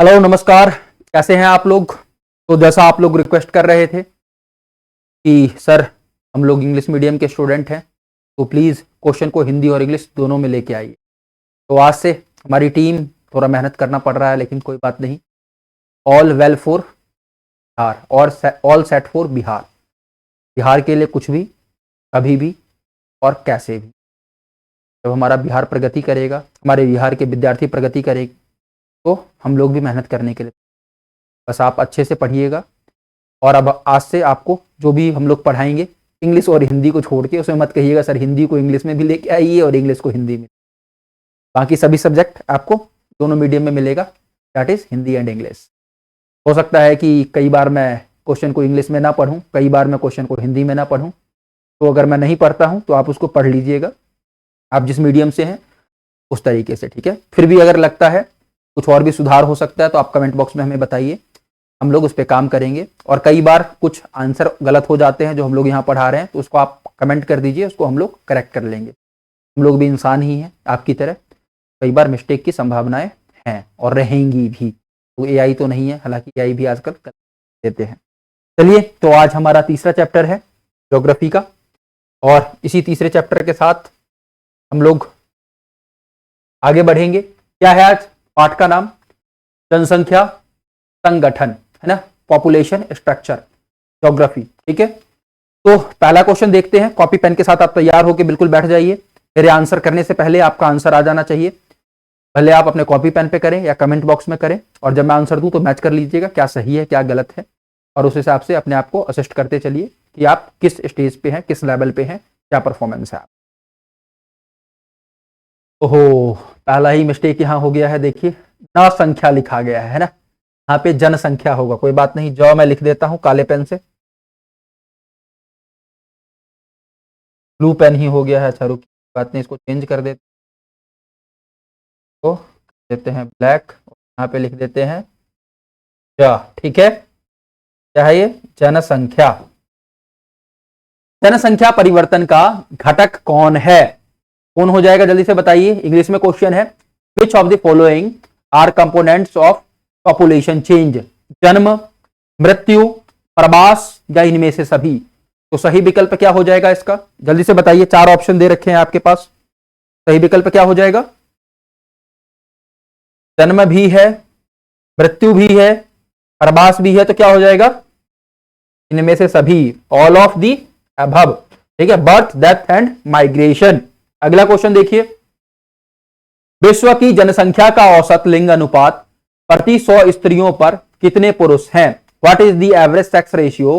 Hello नमस्कार, कैसे हैं आप लोग। तो जैसा आप लोग रिक्वेस्ट कर रहे थे कि सर हम लोग इंग्लिश मीडियम के स्टूडेंट हैं, तो प्लीज़ क्वेश्चन को हिंदी और इंग्लिश दोनों में लेके आइए। तो आज से हमारी टीम थोड़ा मेहनत करना पड़ रहा है, लेकिन कोई बात नहीं। ऑल वेल फॉर बिहार और all set for Bihar. Bihar के लिए कुछ भी, कभी भी और कैसे भी। जब हमारा बिहार प्रगति करेगा, हमारे बिहार के विद्यार्थी प्रगति करेंगे, तो हम लोग भी मेहनत करने के लिए। बस आप अच्छे से पढ़िएगा। और अब आज से आपको जो भी हम लोग पढ़ाएंगे, इंग्लिश और हिंदी को छोड़ के उसमें मत कहिएगा सर हिंदी को इंग्लिश में भी लेके आइए और इंग्लिश को हिंदी में। बाकी सभी सब्जेक्ट आपको दोनों मीडियम में मिलेगा, that is Hindi and English. हो सकता है कि कई बार मैं क्वेश्चन को इंग्लिश में ना पढ़ूं, कई बार मैं क्वेश्चन को हिंदी में ना पढ़ूं। तो अगर मैं नहीं पढ़ता हूं तो आप उसको पढ़ लीजिएगा, आप जिस मीडियम से हैं उस तरीके से, ठीक है। फिर भी अगर लगता है कुछ और भी सुधार हो सकता है तो आप कमेंट बॉक्स में हमें बताइए, हम लोग उस पर काम करेंगे। और कई बार कुछ आंसर गलत हो जाते हैं जो हम लोग यहाँ पढ़ा रहे हैं, तो उसको आप कमेंट कर दीजिए, उसको हम लोग करेक्ट कर लेंगे। हम लोग भी इंसान ही हैं आपकी तरह, कई बार मिस्टेक की संभावनाएं हैं और रहेंगी भी। तो एआई तो नहीं है, हालांकि एआई भी आजकल कर देते हैं। चलिए, तो आज हमारा तीसरा चैप्टर है ज्योग्राफी का, और इसी तीसरे चैप्टर के साथ हम लोग आगे बढ़ेंगे। क्या है आज पाठ का नाम? जनसंख्या संगठन, है ना, पॉपुलेशन स्ट्रक्चर, ज्योग्राफी, ठीक है। तो पहला क्वेश्चन देखते हैं। कॉपी पेन के साथ आप तैयार होकर बिल्कुल बैठ जाइए। मेरे आंसर करने से पहले आपका आंसर आ जाना चाहिए। भले आप अपने कॉपी पेन पे करें या कमेंट बॉक्स में करें, और जब मैं आंसर दूं तो मैच कर लीजिएगा क्या सही है क्या गलत है, और उस हिसाब से अपने आप को असिस्ट करते चलिए कि आप किस स्टेज पे हैं, किस लेवल पे हैं, क्या परफॉर्मेंस है आप। ओहो, पहला ही मिस्टेक यहां हो गया है। देखिए, न संख्या लिखा गया है ना, यहाँ पे जनसंख्या होगा। कोई बात नहीं, जो मैं लिख देता हूं काले पेन से, ब्लू पेन ही हो गया है। अच्छा रुकिए, बात नहीं, इसको चेंज कर देते, तो देते हैं ब्लैक, यहाँ पे लिख देते हैं ज, ठीक है। क्या है ये? जनसंख्या। जनसंख्या परिवर्तन का घटक कौन है? कौन हो जाएगा जल्दी से बताइए। इंग्लिश में क्वेश्चन है, which of the following are components of population change? जन्म, मृत्यु, प्रवास या इनमें से सभी? तो सही विकल्प क्या हो जाएगा इसका? जल्दी से बताइए, चार ऑप्शन दे रखे हैं आपके पास। सही विकल्प क्या हो जाएगा? जन्म भी है, मृत्यु भी है, प्रवास भी है, तो क्या हो जाएगा? इनमें से सभी, ऑल ऑफ दी अबव, ठीक है। Birth, death and migration. अगला क्वेश्चन देखिए, विश्व की जनसंख्या का औसत लिंग अनुपात प्रति 100 स्त्रियों पर कितने पुरुष हैं? What is the average sex ratio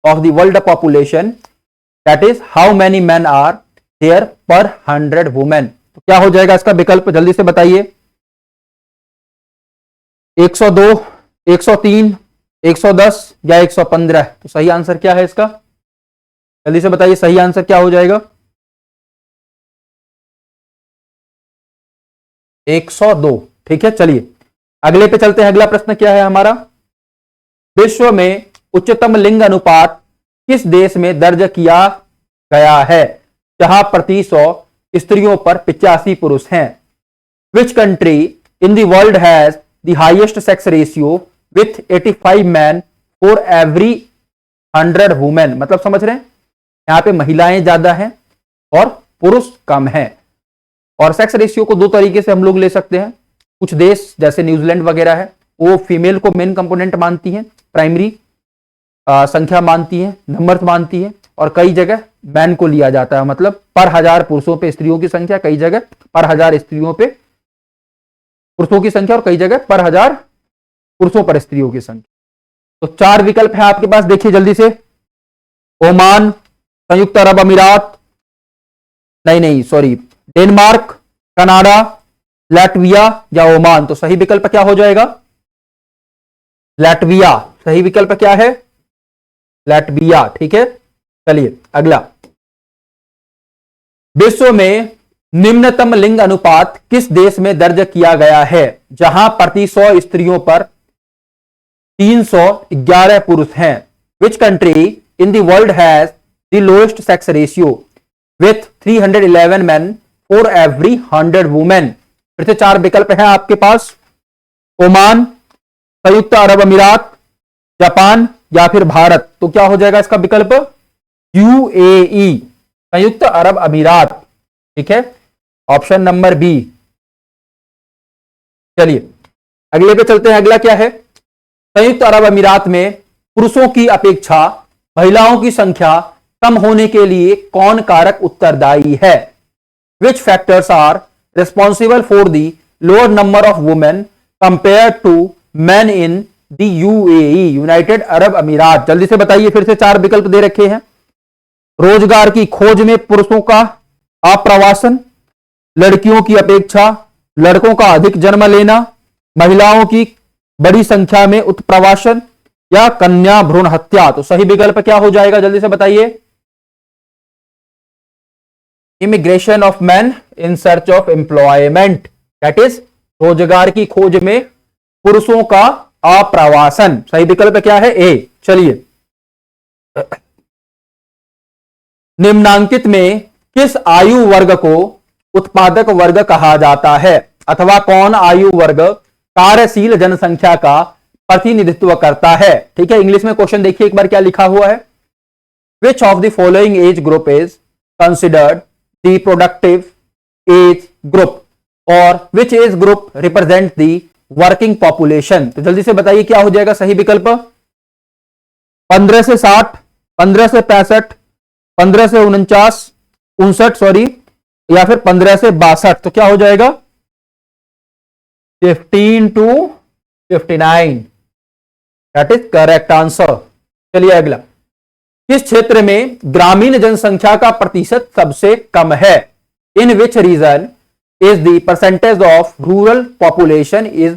of the world population? That is how many men are there per 100 women. तो क्या हो जाएगा इसका विकल्प? जल्दी से बताइए। 102, 103, 110 या 115? तो सही आंसर क्या है इसका? जल्दी से बताइए, सही आंसर क्या हो जाएगा? 102, ठीक है। चलिए अगले पे चलते हैं। अगला प्रश्न क्या है हमारा? विश्व में उच्चतम लिंग अनुपात किस देश में दर्ज किया गया है जहां प्रति 100 स्त्रियों पर 85 पुरुष हैं? Which country in the world has the highest sex ratio with 85 man for every 100 women? मतलब समझ रहे हैं, यहां पे महिलाएं ज्यादा हैं और पुरुष कम हैं। और सेक्स रेशियो को दो तरीके से हम लोग ले सकते हैं। कुछ देश जैसे न्यूजीलैंड वगैरह है, वो फीमेल को मेन कंपोनेंट मानती हैं, प्राइमरी संख्या मानती है, नंबर मानती है। और कई जगह मैन को लिया जाता है, मतलब पर 1000 पुरुषों पे स्त्रियों की संख्या, कई जगह पर 1000 स्त्रियों पे पुरुषों की संख्या, और कई जगह पर 1000 पुरुषों पर स्त्रियों की संख्या। तो चार विकल्प है आपके पास, देखिए जल्दी से। ओमान, संयुक्त अरब अमीरात, नहीं सॉरी, डेनमार्क, कनाडा, लैटविया या ओमान? तो सही विकल्प क्या हो जाएगा? लैटविया। सही विकल्प क्या है? लैटविया, ठीक है। चलिए अगला, विश्व में निम्नतम लिंग अनुपात किस देश में दर्ज किया गया है जहां प्रति 100 स्त्रियों पर 311 पुरुष हैं? Which country in the world has the lowest sex ratio with 311 man for every 100 women? फिर से चार विकल्प है आपके पास। ओमान, संयुक्त अरब अमीरात, जापान या फिर भारत? तो क्या हो जाएगा इसका विकल्प? यूएई, संयुक्त अरब अमीरात। ठीक है, ऑप्शन नंबर बी। चलिए अगले पे चलते हैं। अगला क्या है? संयुक्त अरब अमीरात में पुरुषों की अपेक्षा महिलाओं की संख्या कम होने के लिए कौन कारक उत्तरदायी है? Which factors are responsible for the lower number of women compare to man in the UAE, United Arab Emirates? जल्दी से बताइए, फिर से चार विकल्प दे रखे हैं। रोजगार की खोज में पुरुषों का आप्रवासन, लड़कियों की अपेक्षा लड़कों का अधिक जन्म लेना, महिलाओं की बड़ी संख्या में उत्प्रवासन, या कन्या भ्रूण हत्या? तो सही विकल्प क्या हो जाएगा? जल्दी से बताइए। Immigration of man in search of employment, that is रोजगार की खोज में पुरुषों का आप्रवासन। सही विकल्प क्या है? ए। चलिए, निम्नांकित में किस आयु वर्ग को उत्पादक वर्ग कहा जाता है? अथवा कौन आयु वर्ग कार्यशील जनसंख्या का प्रतिनिधित्व करता है? ठीक है, इंग्लिश में क्वेश्चन देखिए एक बार क्या लिखा हुआ है। Which of the following age group is considered the productive age group, और which age group represent the working population? तो जल्दी से बताइए क्या हो जाएगा सही विकल्प? 15 से 60, 15 से 65, 15 से 59 सॉरी, या फिर 15 से 62? तो क्या हो जाएगा? 15 to 59, that is correct answer. चलिए अगला, किस क्षेत्र में ग्रामीण जनसंख्या का प्रतिशत सबसे कम है? In which region is the percentage of rural population is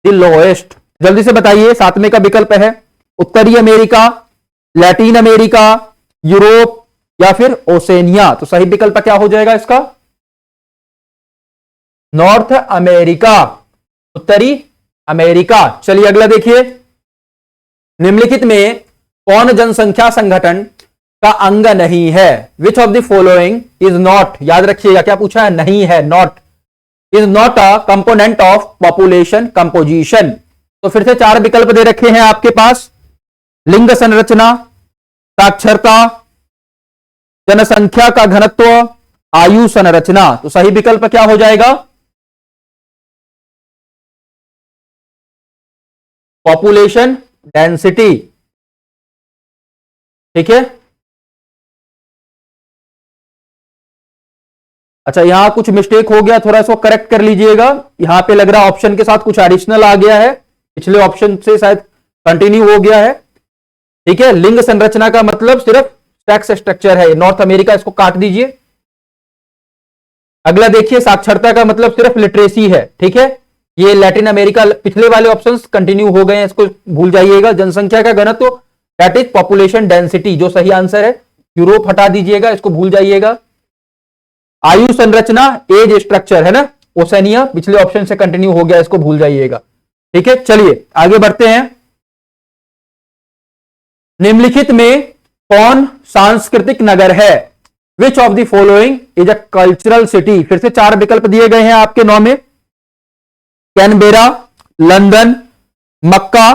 the lowest? जल्दी से बताइए, सातवें का विकल्प है उत्तरी अमेरिका, लैटिन अमेरिका, यूरोप या फिर ओसेनिया? तो सही विकल्प क्या हो जाएगा इसका? नॉर्थ अमेरिका, उत्तरी अमेरिका। चलिए अगला देखिए, निम्नलिखित में कौन जनसंख्या संगठन का अंग नहीं है? Which of the following is not, याद रखिएगा क्या पूछा है? नहीं है, not, is not a component of population composition. तो फिर से चार विकल्प दे रखे हैं आपके पास। लिंग संरचना, साक्षरता, जनसंख्या का घनत्व, आयु संरचना? तो सही विकल्प क्या हो जाएगा? Population density. ठीक है, अच्छा यहां कुछ मिस्टेक हो गया, थोड़ा इसको करेक्ट कर लीजिएगा। यहां पे लग रहा ऑप्शन के साथ कुछ एडिशनल आ गया है, पिछले ऑप्शन से शायद कंटिन्यू हो गया है। ठीक है, लिंग संरचना का मतलब सिर्फ सेक्स स्ट्रक्चर है, नॉर्थ अमेरिका, इसको काट दीजिए। अगला देखिए, साक्षरता का मतलब सिर्फ लिटरेसी है। ठीक है, ये लैटिन अमेरिका, पिछले वाले ऑप्शंस कंटिन्यू हो गए हैं, इसको भूल जाइएगा। जनसंख्या का घनत्व दैट इज पॉपुलेशन डेंसिटी, जो सही आंसर है। यूरोप हटा दीजिएगा, इसको भूल जाइएगा। आयु संरचना एज स्ट्रक्चर है ना, ओसेनिया पिछले ऑप्शन से कंटिन्यू हो गया, इसको भूल जाइएगा। ठीक है, चलिए आगे बढ़ते हैं। निम्नलिखित में कौन सांस्कृतिक नगर है? Which of the following is a cultural city? फिर से चार विकल्प दिए गए हैं आपके नाम में। कैनबेरा, लंदन, मक्का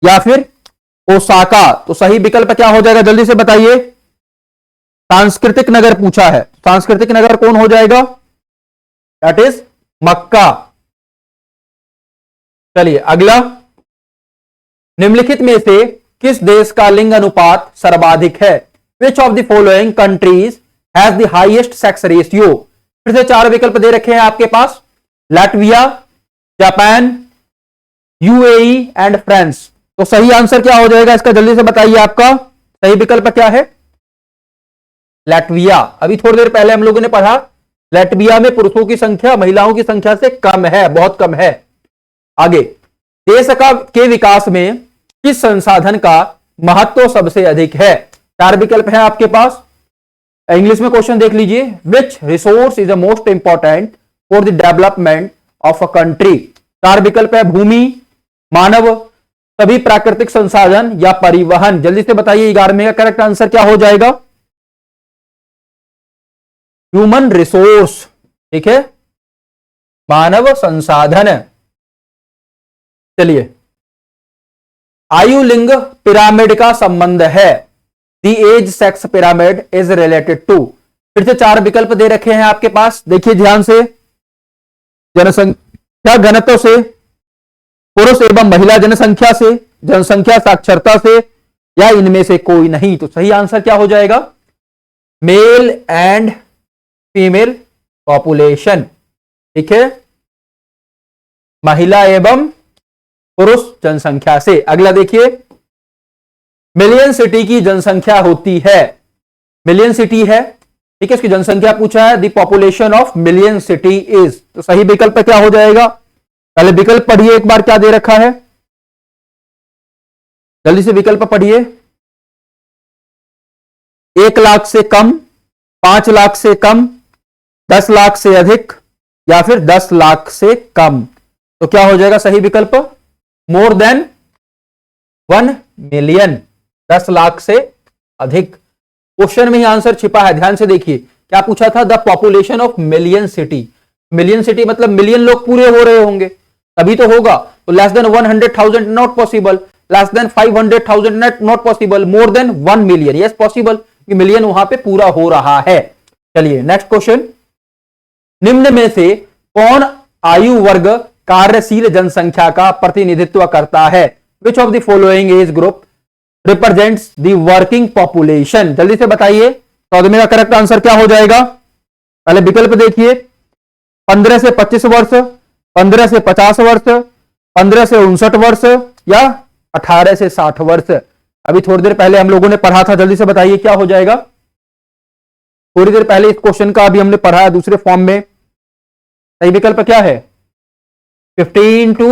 या फिर ओसाका? तो सही विकल्प क्या हो जाएगा? जल्दी से बताइए। सांस्कृतिक नगर पूछा है, सांस्कृतिक नगर कौन हो जाएगा? दैट इज मक्का। चलिए अगला, निम्नलिखित में से किस देश का लिंग अनुपात सर्वाधिक है? Which of the following countries has the highest sex ratio? फिर से चार विकल्प दे रखे हैं आपके पास। Latvia, Japan, UAE and France. तो सही आंसर क्या हो जाएगा इसका? जल्दी से बताइए, आपका सही विकल्प क्या है? लाटविया। अभी थोड़ी देर पहले हम लोगों ने पढ़ा, लाटविया में पुरुषों की संख्या महिलाओं की संख्या से कम है, बहुत कम है। आगे, देश के विकास में किस संसाधन का महत्व सबसे अधिक है? चार विकल्प है आपके पास। इंग्लिश में क्वेश्चन देख लीजिए। Which resource is the most important for the development of a country? चार विकल्प है, भूमि, मानव, सभी प्राकृतिक संसाधन या परिवहन? जल्दी से बताइए, 11वें का करेक्ट आंसर क्या हो जाएगा? Human resource. ठीक है, मानव संसाधन। चलिए आयु लिंग पिरामिड का संबंध है? The age sex pyramid is related to. फिर से चार विकल्प दे रखे हैं आपके पास, देखिए ध्यान से। जनसंख्या घनत्व से, पुरुष एवं महिला जनसंख्या से, जनसंख्या साक्षरता से, या इनमें से कोई नहीं। तो सही आंसर क्या हो जाएगा? Male and female population. ठीक है, महिला एवं पुरुष जनसंख्या से। अगला देखिए, मिलियन सिटी की जनसंख्या होती है, मिलियन सिटी है, ठीक है, इसकी जनसंख्या पूछा है, the population of million city is. तो सही विकल्प क्या हो जाएगा? पहले विकल्प पढ़िए एक बार, क्या दे रखा है, जल्दी से विकल्प पढ़िए। 1 लाख से कम, 5 लाख से कम, 10 लाख से अधिक, या फिर 10 लाख से कम। तो क्या हो जाएगा सही विकल्प? मोर देन 1 मिलियन, 10 लाख से अधिक। क्वेश्चन में ही आंसर छिपा है, ध्यान से देखिए। क्या पूछा था? The population of million city. Million city मतलब मिलियन लोग पूरे हो रहे होंगे तभी तो होगा। तो less than 100,000 not possible, less than 500,000 not possible, more than 1 million yes possible, million वहां पे पूरा हो रहा है। चलिए नेक्स्ट क्वेश्चन, निम्न में से कौन आयु वर्ग कार्यशील जनसंख्या का प्रतिनिधित्व करता है? Which of the following age group represents the working population? जल्दी से बताइए, तो मेरा करेक्ट आंसर क्या हो जाएगा? पहले विकल्प देखिए, 15 से 25 वर्ष, 15 से 50 वर्ष, 15 से 59 वर्ष, या 18 से 60 वर्ष। अभी थोड़ी देर पहले हम लोगों ने पढ़ा था, जल्दी से बताइए क्या हो जाएगा? थोड़ी देर पहले इस क्वेश्चन का अभी हमने पढ़ा है दूसरे फॉर्म में। सही विकल्प क्या है? 15 to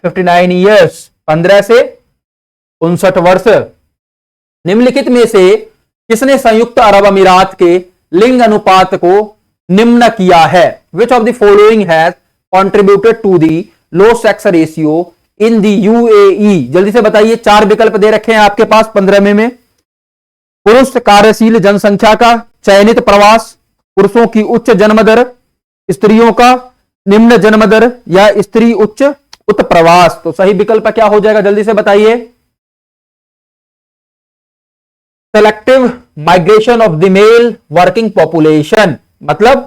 59 ईयर्स, 15 से 59 वर्ष। निम्नलिखित में से किसने संयुक्त अरब अमीरात के लिंग अनुपात को निम्न किया है? Which of the following has contributed to the low sex ratio in the UAE? जल्दी से बताइए, चार विकल्प दे रखे हैं आपके पास 15 में। पुरुष कार्यशील जनसंख्या का चयनित प्रवास, पुरुषों की उच्च जन्म दर, स्त्रियों का निम्न जन्म दर, या स्त्री उच्च उत्प्रवास। तो सही विकल्प क्या हो जाएगा? जल्दी से बताइए। Selective migration of the mail working population, मतलब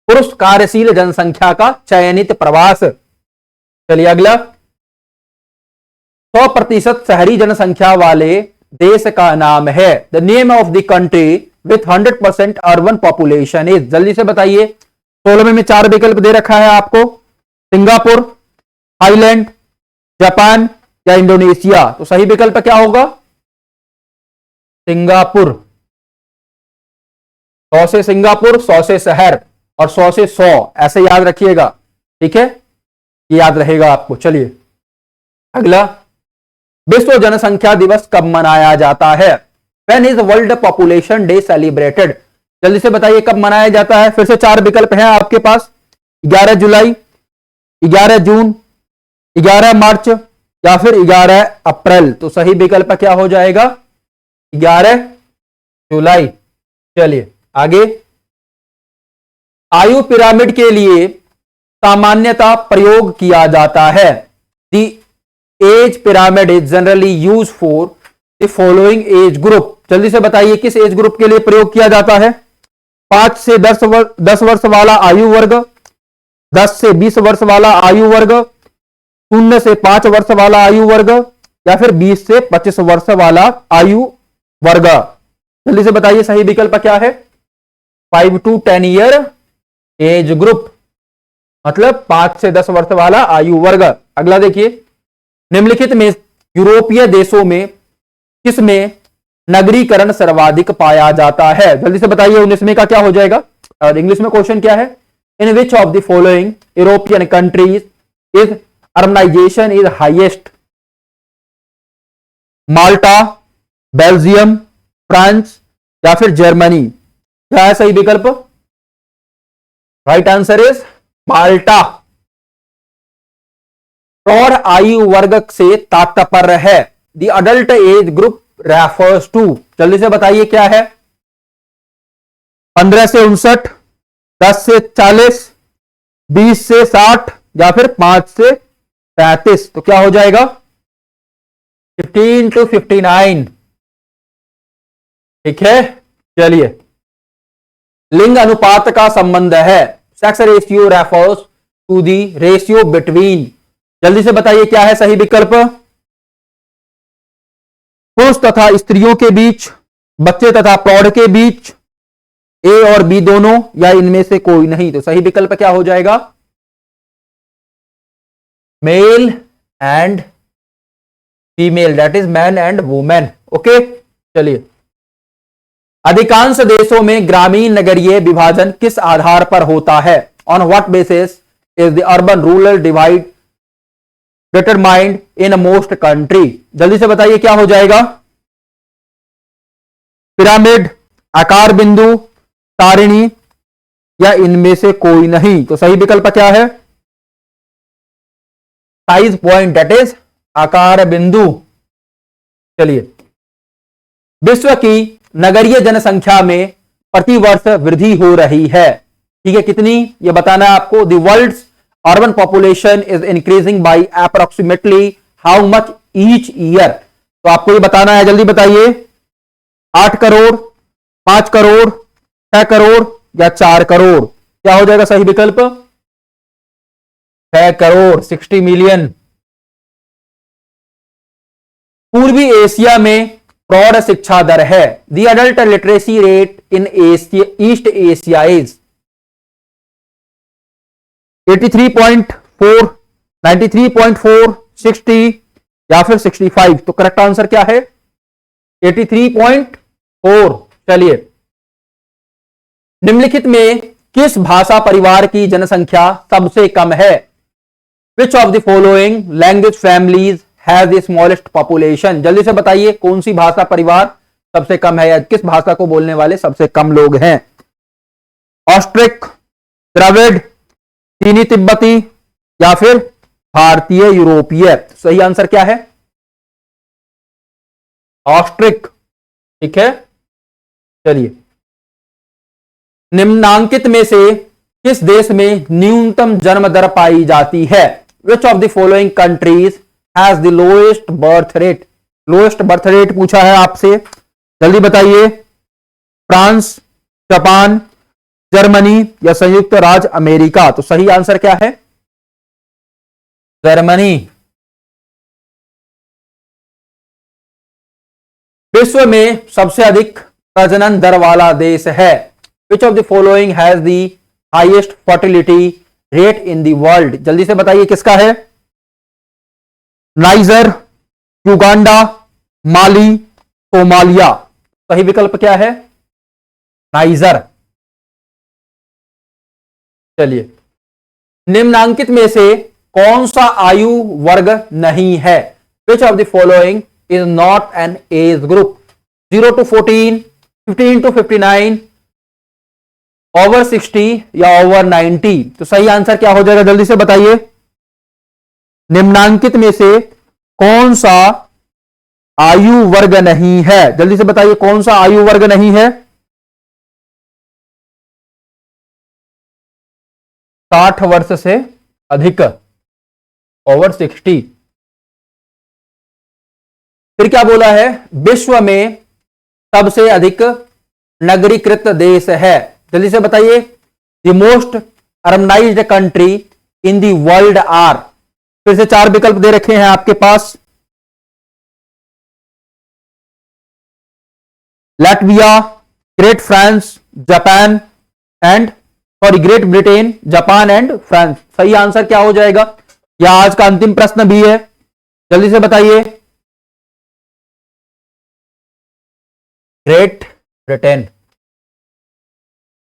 पुरुष कार्यशील जनसंख्या का चयनित प्रवास। चलिए अगला, 100% शहरी जनसंख्या वाले देश का नाम है? The name of the country with 100% urban population is. जल्दी से बताइए। 16 में चार विकल्प दे रखा है आपको, सिंगापुर, थाईलैंड, जापान, या इंडोनेशिया। तो सही विकल्प क्या होगा? सिंगापुर। 100 से सिंगापुर, 100 से शहर, और 100 से 100 ऐसे याद रखिएगा, ठीक है, ये याद रहेगा आपको। चलिए अगला, विश्व जनसंख्या दिवस कब मनाया जाता है? When is world population day celebrated? जल्दी से बताइए कब मनाया जाता है? फिर से चार विकल्प हैं आपके पास, 11 जुलाई, 11 जून, 11 मार्च, या फिर 11 अप्रैल। तो सही विकल्प क्या हो जाएगा? 11 जुलाई। चलिए आगे, आयु पिरामिड के लिए सामान्यता प्रयोग किया जाता है? The age pyramid is generally use for the following age group. जल्दी से बताइए किस एज ग्रुप के लिए प्रयोग किया जाता है? 5 से 10 वर्ष वाला आयु वर्ग, 10 से 20 वर्ष वाला आयु वर्ग, 0 से 5 वर्ष वाला आयु वर्ग, या फिर 20 से 25 वर्ष वाला आयु वर्ग। जल्दी से बताइए सही विकल्प क्या है? 5 to 10 ईयर एज ग्रुप, मतलब 5 से 10 वर्ष वाला आयु वर्ग। अगला देखिए, निम्नलिखित में यूरोपीय देशों में किसमें नगरीकरण सर्वाधिक पाया जाता है? जल्दी से बताइए 19 का क्या हो जाएगा? और इंग्लिश में क्वेश्चन क्या है? In which of the following European countries is urbanization is highest? Malta, Belgium, France, या फिर जर्मनी। क्या है सही विकल्प? Right answer is Malta. प्रौढ़ आयु वर्ग से तात्पर्य है? The adult age group refers to. जल्दी से बताइए क्या है? 15 से 59, 10 से 40, 20 से 60, या फिर 5 से 35। तो क्या हो जाएगा? 15 to 59। ठीक है, चलिए। लिंग अनुपात का संबंध है, sex ratio refers to the ratio between, जल्दी से बताइए क्या है सही विकल्प। पुरुष तथा स्त्रियों के बीच, बच्चे तथा प्रौढ़ के बीच, ए और बी दोनों, या इनमें से कोई नहीं। तो सही विकल्प क्या हो जाएगा, male and female, that is man and women. Okay, चलिए। अधिकांश देशों में ग्रामीण नगरीय विभाजन किस आधार पर होता है, on what basis is the urban rural divide determined in most country, जल्दी से बताइए क्या हो जाएगा, पिरामिड, आकार बिंदु, सारिणी, या इनमें से कोई नहीं। तो सही विकल्प क्या है, साइज पॉइंट, दैट इज आकार बिंदु। चलिए। विश्व की नगरीय जनसंख्या में प्रतिवर्ष वृद्धि हो रही है, ठीक है, कितनी ये बताना है आपको। The world's urban population is increasing by approximately how much each year, तो आपको ये बताना है, जल्दी बताइए। 8 करोड़, 5 करोड़, 6 करोड़, या 4 करोड़, क्या हो जाएगा सही विकल्प, 6 करोड़, 60 मिलियन। पूर्वी एशिया में प्रौढ़ शिक्षा दर है, the adult literacy rate in east Asia is 83.4, 93.4, 60, या फिर 65। तो करेक्ट आंसर क्या है, 83.4। चलिए। निम्नलिखित में किस भाषा परिवार की जनसंख्या सबसे कम है, which of the following language families has the smallest population, जल्दी से बताइए कौन सी भाषा परिवार सबसे कम है, या किस भाषा को बोलने वाले सबसे कम लोग हैं। ऑस्ट्रिक, द्रविड़, चीनी तिब्बती, या फिर भारतीय यूरोपीय। सही आंसर क्या है, ऑस्ट्रिक। ठीक है, चलिए। निम्नांकित में से किस देश में न्यूनतम जन्म दर पाई जाती है, which of the following countries has the lowest birth rate, lowest birth rate पूछा है आपसे, जल्दी बताइए। फ्रांस, जापान, जर्मनी, या संयुक्त राज्य अमेरिका। तो सही आंसर क्या है, जर्मनी। विश्व में सबसे अधिक प्रजनन दर वाला देश है, which of the following has the highest fertility rate in the world, जल्दी से बताइए किसका है, नाइजर, युगांडा, माली, सोमालिया। सही विकल्प क्या है, नाइजर। चलिए। निम्नांकित में से कौन सा आयु वर्ग नहीं है, which of the following is not an age group, 0 to 14, 15 to 59, over 60, या ओवर 90। तो सही आंसर क्या हो जाएगा, जल्दी से बताइए। निम्नांकित में से कौन सा आयु वर्ग नहीं है, जल्दी से बताइए कौन सा आयु वर्ग नहीं है। 60 वर्ष से अधिक, ओवर 60। फिर क्या बोला है, विश्व में सबसे अधिक नगरीकृत देश है, जल्दी से बताइए। The most urbanized country in the world are, फिर से 4 विकल्प दे रखे हैं आपके पास। Latvia, great France, Japan and great Britain, Japan and France. सही आंसर क्या हो जाएगा, यह आज का अंतिम प्रश्न भी है, जल्दी से बताइए। Great Britain.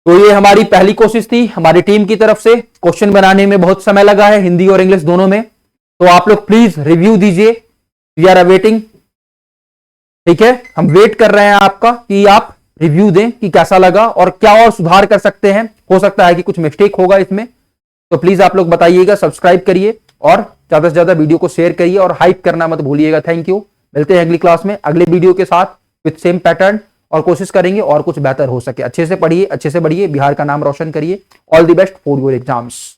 तो ये हमारी पहली कोशिश थी हमारी टीम की तरफ से। क्वेश्चन बनाने में बहुत समय लगा है, हिंदी और इंग्लिश दोनों में, तो आप लोग प्लीज रिव्यू दीजिए, वी आर अवेटिंग। ठीक है, हम वेट कर रहे हैं आपका कि आप रिव्यू दें कि कैसा लगा और क्या और सुधार कर सकते हैं, हो सकता है कि कुछ मिस्टेक होगा इसमें, तो प्लीज आप लोग बताइएगा, सब्सक्राइब करिए और ज्यादा से ज्यादा वीडियो को शेयर करिए और हाइप करना मत भूलिएगा। थैंक यू, मिलते हैं अगली क्लास में अगले वीडियो के साथ विथ सेम पैटर्न, और कोशिश करेंगे और कुछ बेहतर हो सके। अच्छे से पढ़िए, अच्छे से बढ़िए, बिहार का नाम रोशन करिए। All the best for your exams.